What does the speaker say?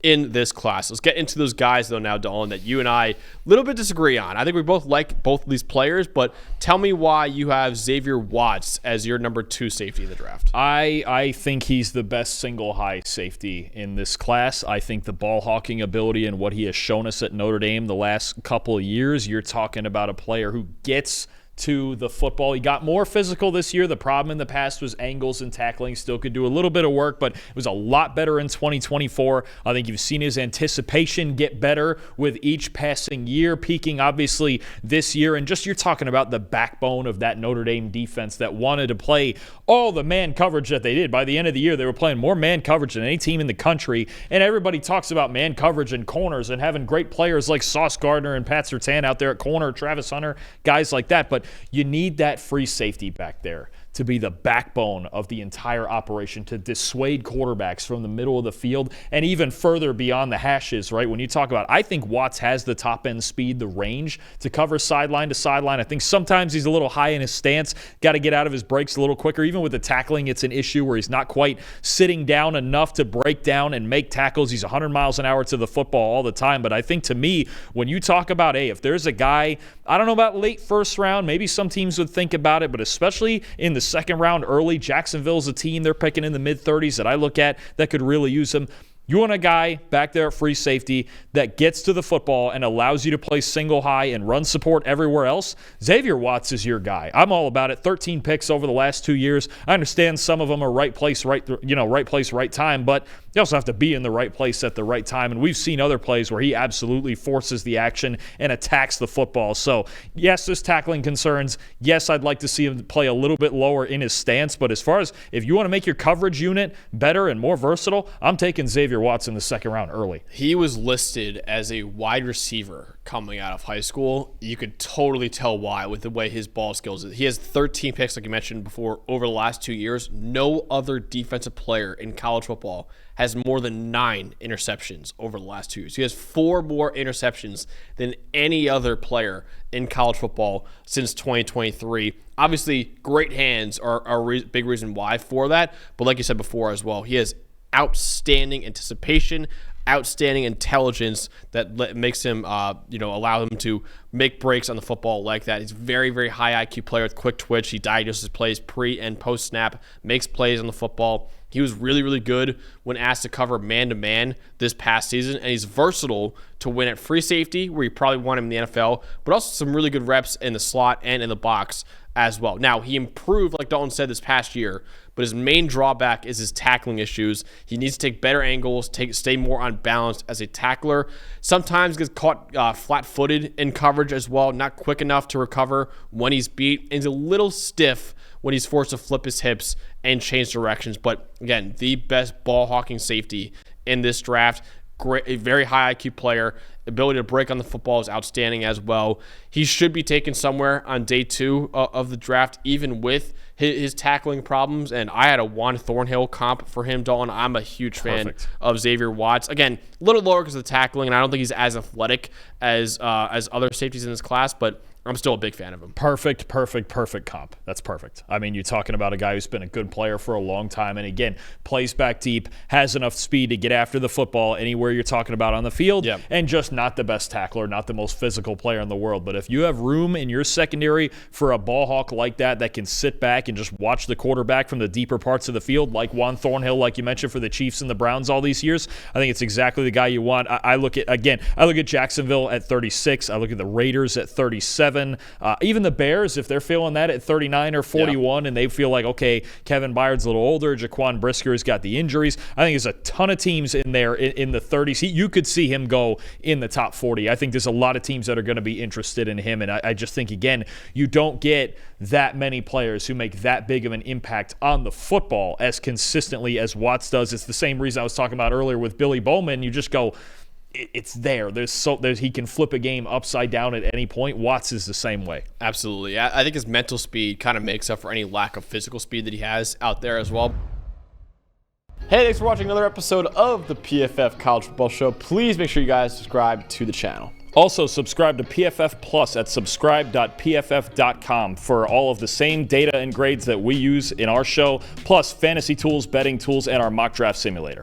in this class. Let's get into those guys, though, now, Dalton, that you and I a little bit disagree on. I think we both like both of these players, but tell me why you have Xavier Watts as your number 2 safety in the draft. I think he's the best single high safety in this class. I think the ball hawking ability and what he has shown us at Notre Dame the last couple of years, you're talking about a player who gets to the football. He got more physical this year. The problem in the past was angles and tackling. Still could do a little bit of work, but it was a lot better in 2024. I think you've seen his anticipation get better with each passing year, peaking obviously this year. And just you're talking about the backbone of that Notre Dame defense that wanted to play all the man coverage that they did. By the end of the year, they were playing more man coverage than any team in the country. And everybody talks about man coverage and corners and having great players like Sauce Gardner and Pat Surtain out there at corner, Travis Hunter, guys like that. But you need that free safety back there to be the backbone of the entire operation, to dissuade quarterbacks from the middle of the field and even further beyond the hashes, right? When you talk about, I think Watts has the top-end speed, the range to cover sideline to sideline. I think sometimes he's a little high in his stance, got to get out of his breaks a little quicker. Even with the tackling, it's an issue where he's not quite sitting down enough to break down and make tackles. He's 100 miles an hour to the football all the time. But I think to me, when you talk about, hey, if there's a guy, I don't know about late first round, maybe some teams would think about it, but especially in the second round early, Jacksonville's a team they're picking in the mid-30s that I look at that could really use him. You want a guy back there at free safety that gets to the football and allows you to play single high and run support everywhere else. Xavier Watts is your guy. I'm all about it. 13 picks over the last 2 years. I understand some of them are right place, right place, right time, but you also have to be in the right place at the right time. And we've seen other plays where he absolutely forces the action and attacks the football. So yes, there's tackling concerns. Yes, I'd like to see him play a little bit lower in his stance. But as far as if you want to make your coverage unit better and more versatile, I'm taking Xavier Watts in the second round early. He was listed as a wide receiver coming out of high school. You could totally tell why with the way his ball skills is. He has 13 picks, like you mentioned before, over the last 2 years. No other defensive player in college football has more than 9 interceptions over the last 2 years. He has 4 more interceptions than any other player in college football since 2023. Obviously, great hands are a big reason why for that. But like you said before as well, he has outstanding anticipation, outstanding intelligence that makes him, allow him to make breaks on the football like that. He's a very, very high IQ player with quick twitch. He diagnoses plays pre and post snap, makes plays on the football. He was really, really good when asked to cover man-to-man this past season, and he's versatile to win at free safety, where you probably want him in the NFL, but also some really good reps in the slot and in the box as well. Now, he improved, like Dalton said, this past year, but his main drawback is his tackling issues. He needs to take better angles, stay more on balance as a tackler. Sometimes gets caught flat-footed in coverage as well, not quick enough to recover when he's beat, and he's a little stiff when he's forced to flip his hips and change directions. But again, the best ball hawking safety in this draft. Great, a very high IQ player. Ability to break on the football is outstanding as well. He should be taken somewhere on day 2 of the draft, even with his tackling problems. And I had a Juan Thornhill comp for him, Dalton. I'm a huge fan of Xavier Watts. Again, a little lower because of the tackling, and I don't think he's as athletic as other safeties in this class, but I'm still a big fan of him. Perfect comp. That's perfect. I mean, you're talking about a guy who's been a good player for a long time, and again, plays back deep, has enough speed to get after the football anywhere you're talking about on the field, and just not the best tackler, not the most physical player in the world. But if you have room in your secondary for a ball hawk like that can sit back and just watch the quarterback from the deeper parts of the field, like Juan Thornhill, like you mentioned for the Chiefs and the Browns all these years, I think it's exactly the guy you want. I look at Jacksonville at 36. I look at the Raiders at 37. Even the Bears, if they're feeling that at 39 or 41 and they feel like, okay, Kevin Byard's a little older, Jaquan Brisker's got the injuries, I think there's a ton of teams in there in the 30s. You could see him go in the top 40. I think there's a lot of teams that are going to be interested in him, and I just think, again, you don't get that many players who make that big of an impact on the football as consistently as Watts does. It's the same reason I was talking about earlier with Billy Bowman. You just go, it's there. He can flip a game upside down at any point. Watts is the same way. Absolutely. I think his mental speed kind of makes up for any lack of physical speed that he has out there as well. Hey, thanks for watching another episode of the PFF College Football Show. Please make sure you guys subscribe to the channel. Also, subscribe to PFF Plus at subscribe.pff.com for all of the same data and grades that we use in our show, plus fantasy tools, betting tools, and our mock draft simulator.